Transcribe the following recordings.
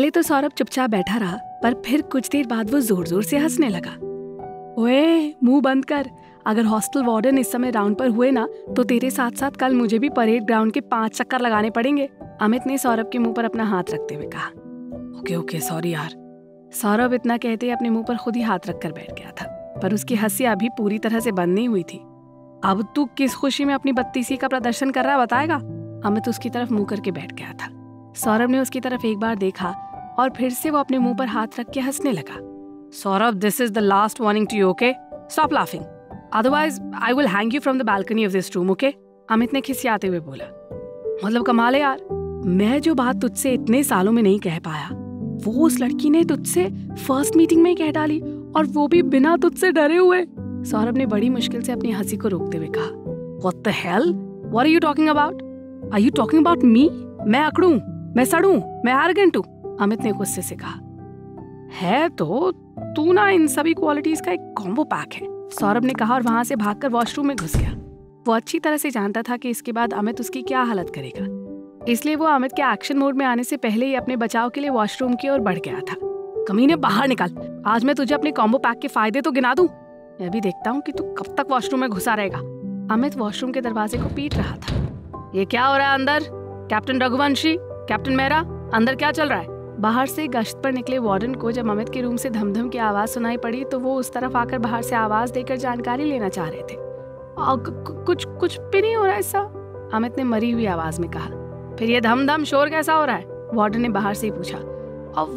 पहले तो सौरभ चुपचाप बैठा रहा, पर फिर कुछ देर बाद वो जोर जोर से हंसने लगा। ओए, मुंह बंद कर। अगर हॉस्टल वार्डन इस समय राउंड पर हुए ना, तो तेरे साथ साथ कल मुझे भी परेड ग्राउंड के 5 चक्कर लगाने पड़ेंगे। अमित ने सौरभ के मुंह पर अपना हाथ रखते हुए कहा। ओके ओके, सॉरी यार। सौरभ इतना कहते अपने मुंह पर खुद ही हाथ रखकर बैठ गया था, पर उसकी हंसी अभी पूरी तरह से बंद नहीं हुई थी। अब तू किस खुशी में अपनी बत्तीसी का प्रदर्शन कर रहा है, बताएगा? अमित उसकी तरफ मुंह करके बैठ गया था। सौरभ ने उसकी तरफ एक बार देखा और फिर से वो अपने मुंह पर हाथ रख के हंसने लगा। Saurabh, this is the last warning to you, okay? Stop laughing, otherwise I will hang you from the balcony of this room, okay? Amit ने खिसियाते हुए बोला। मतलब कमाल है यार, मैं जो बात तुझसे इतने सालों में नहीं कह पाया, वो उस लड़की ने तुझसे फर्स्ट मीटिंग में ही कह डाली, और वो भी बिना तुझसे डरे हुए। सौरभ ने बड़ी मुश्किल से अपनी हंसी को रोकते हुए कहा। What the hell? What are you talking about? Are you talking about me? मैं अकड़ूं, मैं सड़ूं, मैं arrogant हूं? अमित ने गुस्से से कहा। है तो तू ना इन सभी क्वालिटीज का एक कॉम्बो पैक है, सौरभ ने कहा और वहां से भागकर वॉशरूम में घुस गया। वो अच्छी तरह से जानता था कि इसके बाद अमित उसकी क्या हालत करेगा, इसलिए वो अमित के एक्शन मोड में आने से पहले ही अपने बचाव के लिए वॉशरूम की ओर बढ़ गया था। कमीने, बाहर निकल, आज मैं तुझे अपने कॉम्बो पैक के फायदे तो गिना दूं। मैं भी देखता हूँ कि तू कब तक वॉशरूम में घुसा रहेगा। अमित वॉशरूम के दरवाजे को पीट रहा था। ये क्या हो रहा है अंदर? कैप्टन रघुवंशी, कैप्टन मेहरा, अंदर क्या चल रहा है? बाहर से गश्त पर निकले वार्डन को जब अमित के रूम से धमधम की आवाज सुनाई पड़ी तो वो उस तरफ आकर बाहर से आवाज देकर जानकारी लेना चाह रहे थे। कुछ भी नहीं हो रहा ऐसा, अमित ने मरी हुई आवाज में कहा। फिर ये धमधम शोर कैसा हो रहा है? वार्डन ने बाहर से ही पूछा। अब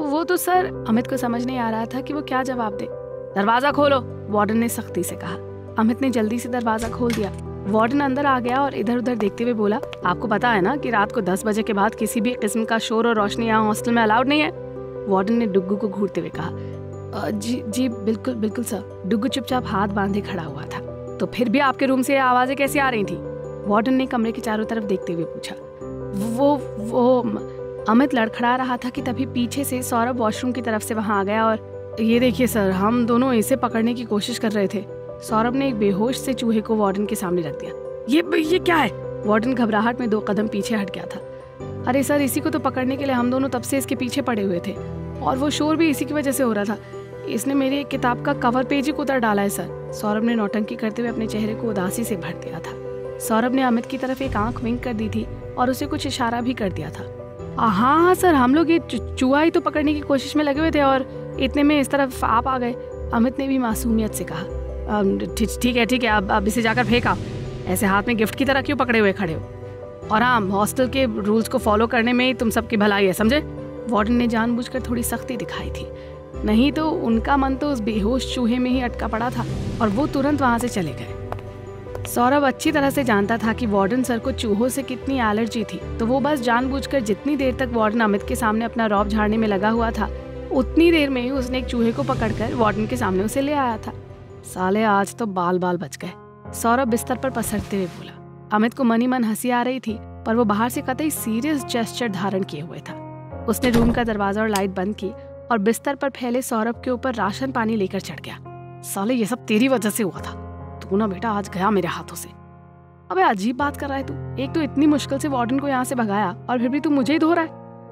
वो तो सर, अमित को समझ नहीं आ रहा था कि वो क्या जवाब दे। दरवाजा खोलो, वार्डन ने सख्ती से कहा। अमित ने जल्दी से दरवाजा खोल दिया। वार्डन अंदर आ गया और इधर उधर देखते हुए बोला, आपको पता है ना कि रात को 10 बजे के बाद किसी भी किस्म का शोर और रोशनी यहाँ हॉस्टल में अलाउड नहीं है? वार्डन ने डुग्गू को घूरते हुए कहा। जी बिल्कुल सर। डुग्गू चुपचाप हाथ बांधे खड़ा हुआ था। तो फिर भी आपके रूम से आवाजें कैसे आ रही थी? वार्डन ने कमरे के चारों तरफ देखते हुए पूछा। वो अमित लड़खड़ा रहा था कि तभी पीछे से सौरभ वॉशरूम की तरफ से वहां आ गया और ये देखिए सर, हम दोनों इसे पकड़ने की कोशिश कर रहे थे। सौरभ ने एक बेहोश से चूहे को वार्डन के सामने रख दिया। ये क्या है? वार्डन घबराहट में 2 कदम पीछे हट गया था। अरे सर, इसी को तो पकड़ने के लिए हम दोनों तब से इसके पीछे पड़े हुए थे, और वो शोर भी इसी की वजह से हो रहा था। इसने मेरी एक किताब का कवर पेज ही उतार डाला है सर। सौरभ ने नौटंकी करते हुए अपने चेहरे को उदासी से भर दिया था। सौरभ ने अमित की तरफ एक आंख विंक कर दी थी और उसे कुछ इशारा भी कर दिया था। हाँ सर, हम लोग ये चूहा ही तो पकड़ने की कोशिश में लगे हुए थे और इतने में इस तरफ आप आ गए, अमित ने भी मासूमियत से कहा। ठीक है, अब इसे जाकर फेंका। ऐसे हाथ में गिफ्ट की तरह क्यों पकड़े हुए खड़े हो? और हाँ, हॉस्टल के रूल्स को फॉलो करने में ही तुम सबकी भलाई है, समझे? वार्डन ने जानबूझकर थोड़ी सख्ती दिखाई थी, नहीं तो उनका मन तो उस बेहोश चूहे में ही अटका पड़ा था और वो तुरंत वहां से चले गए। सौरभ अच्छी तरह से जानता था कि वार्डन सर को चूहों से कितनी एलर्जी थी, तो वो बस जानबूझकर जितनी देर तक वार्डन अमित के सामने अपना रौब झाड़ने में लगा हुआ था, उतनी देर में ही उसने एक चूहे को पकड़कर वार्डन के सामने उसे ले आया था। साले, आज तो बाल बच गए, सौरभ बिस्तर पर पसरते हुए बोला। अमित को मनी मन हंसी आ रही थी, पर वो बाहर से कतई सीरियस जेस्चर धारण किए हुए था। उसने रूम का दरवाजा और लाइट बंद की और बिस्तर पर फैले सौरभ के ऊपर राशन पानी लेकर चढ़ गया। साले, ये सब तेरी वजह से हुआ था, तू ना बेटा आज गया मेरे हाथों से। अबे अजीब बात कर रहा है तू, एक तो इतनी मुश्किल से वार्डन को यहाँ से भगाया और फिर भी तू मुझे ही धो रहा है।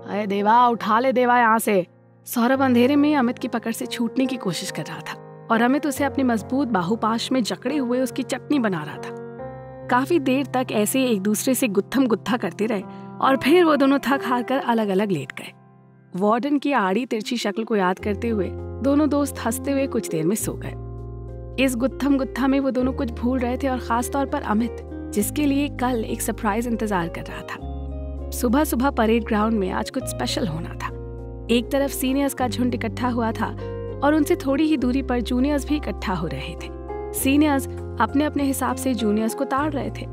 अरे देवा, उठा ले देवा यहाँ से। सौरभ अंधेरे में अमित की पकड़ से छूटने की कोशिश कर रहा था और अमित उसे अपनी मजबूत बाहुपाश में जकड़े हुए उसकी चटनी बना रहा था। काफी देर तक ऐसे एक दूसरे से गुत्थम गुत्था करते रहे और फिर वो दोनों थक हार कर अलग अलग लेट गए। वार्डन की आड़ी तिरछी शक्ल को याद करते हुए दोनों दोस्त हंसते हुए कुछ देर में सो गए। इस गुत्थम गुत्था में वो दोनों कुछ भूल रहे थे और खास तौर पर अमित, जिसके लिए कल एक सरप्राइज इंतजार कर रहा था। सुबह सुबह परेड ग्राउंड में आज कुछ स्पेशल होना था। एक तरफ सीनियर्स का झुंड इकट्ठा हुआ था और उनसे थोड़ी ही दूरी पर जूनियर्स भी इकट्ठा हो रहे थे। सीनियर्स अपने अपने हिसाब से जूनियर्स को ताड़ रहे थे।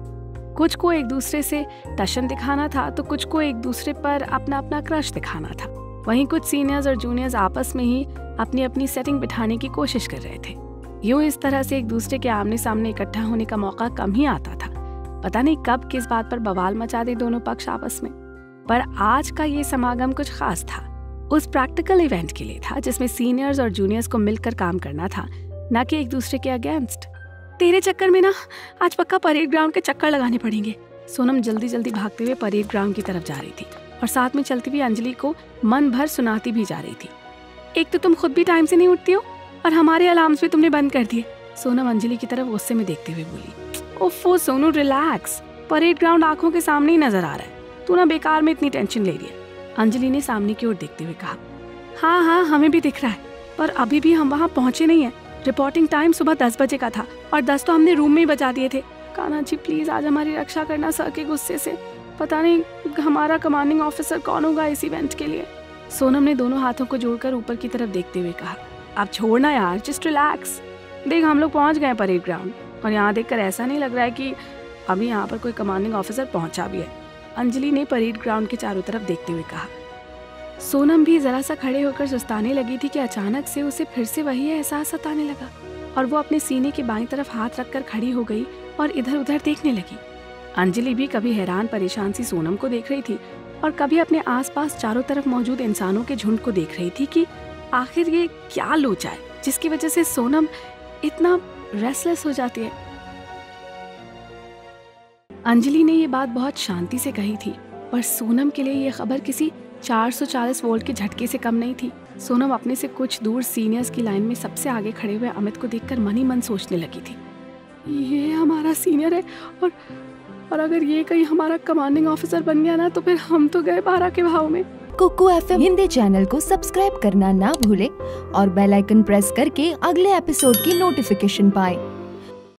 कुछ को एक दूसरे से टशन दिखाना था तो कुछ को एक दूसरे पर अपना अपना क्रश दिखाना था। वहीं कुछ सीनियर्स और जूनियर्स आपस में ही अपनी अपनी सेटिंग बिठाने की कोशिश कर रहे थे। यूं इस तरह से एक दूसरे के आमने सामने इकट्ठा होने का मौका कम ही आता था। पता नहीं कब किस बात पर बवाल मचा दे दोनों पक्ष आपस में, पर आज का ये समागम कुछ खास था। उस प्रैक्टिकल इवेंट के लिए था जिसमें सीनियर्स और जूनियर्स को मिलकर काम करना था, न कि एक दूसरे के अगेंस्ट। तेरे चक्कर में ना आज पक्का परेड ग्राउंड के चक्कर लगाने पड़ेंगे। सोनम जल्दी जल्दी भागते हुए परेड ग्राउंड की तरफ जा रही थी। और साथ में चलती हुई अंजलि को मन भर सुनाती भी जा रही थी। एक तो तुम खुद भी टाइम से नहीं उठती हो और हमारे अलार्म्स भी तुमने बंद कर दिए। सोनम अंजलि की तरफ गुस्से में देखते हुए बोली। ओफो सोनू रिलैक्स, परेड ग्राउंड आंखों के सामने ही नजर आ रहा है, तू ना बेकार में इतनी टेंशन ले रही है। अंजलि ने सामने की ओर देखते हुए कहा। हाँ हाँ हमें भी दिख रहा है, पर अभी भी हम वहाँ पहुँचे नहीं है। रिपोर्टिंग टाइम सुबह 10 बजे का था और 10 तो हमने रूम में ही बजा दिए थे। कान्हा जी प्लीज आज हमारी रक्षा करना सर के गुस्से से, पता नहीं हमारा कमांडिंग ऑफिसर कौन होगा इस इवेंट के लिए। सोनम ने दोनों हाथों को जोड़कर ऊपर की तरफ देखते हुए कहा। अब छोड़ना यार, जस्ट रिलैक्स। देख हम लोग पहुंच गए परेड ग्राउंड और यहाँ देखकर ऐसा नहीं लग रहा है कि अभी यहाँ पर कोई कमांडिंग ऑफिसर पहुंचा भी है। अंजलि ने परेड ग्राउंड के चारों तरफ देखते हुए कहा। सोनम भी जरा सा खड़े होकर सुस्ताने लगी थी कि अचानक से उसे फिर से वही एहसास सताने लगा और वो अपने सीने के बाईं तरफ हाथ रखकर खड़ी हो गई और इधर उधर देखने लगी। अंजलि भी कभी हैरान परेशान सी सोनम को देख रही थी और कभी अपने आसपास चारों तरफ मौजूद इंसानों के झुंड को देख रही थी कि आखिर ये क्या लोचा है जिसकी वजह से सोनम इतना रेस्टलेस हो जाती है। अंजलि ने ये बात बहुत शांति से कही थी, पर सोनम के लिए ये खबर किसी 440 वोल्ट के झटके से कम नहीं थी। सोनम अपने से कुछ दूर सीनियर्स की लाइन में सबसे आगे खड़े हुए अमित को देखकर मन ही मन सोचने लगी थी, ये हमारा सीनियर है और अगर ये कहीं हमारा कमांडिंग ऑफिसर बन गया ना तो फिर हम तो गए 12 के भाव में। कुकू एफएम हिंदी चैनल को सब्सक्राइब करना ना भूले और बेल आइकन प्रेस करके अगले एपिसोड की नोटिफिकेशन पाएं।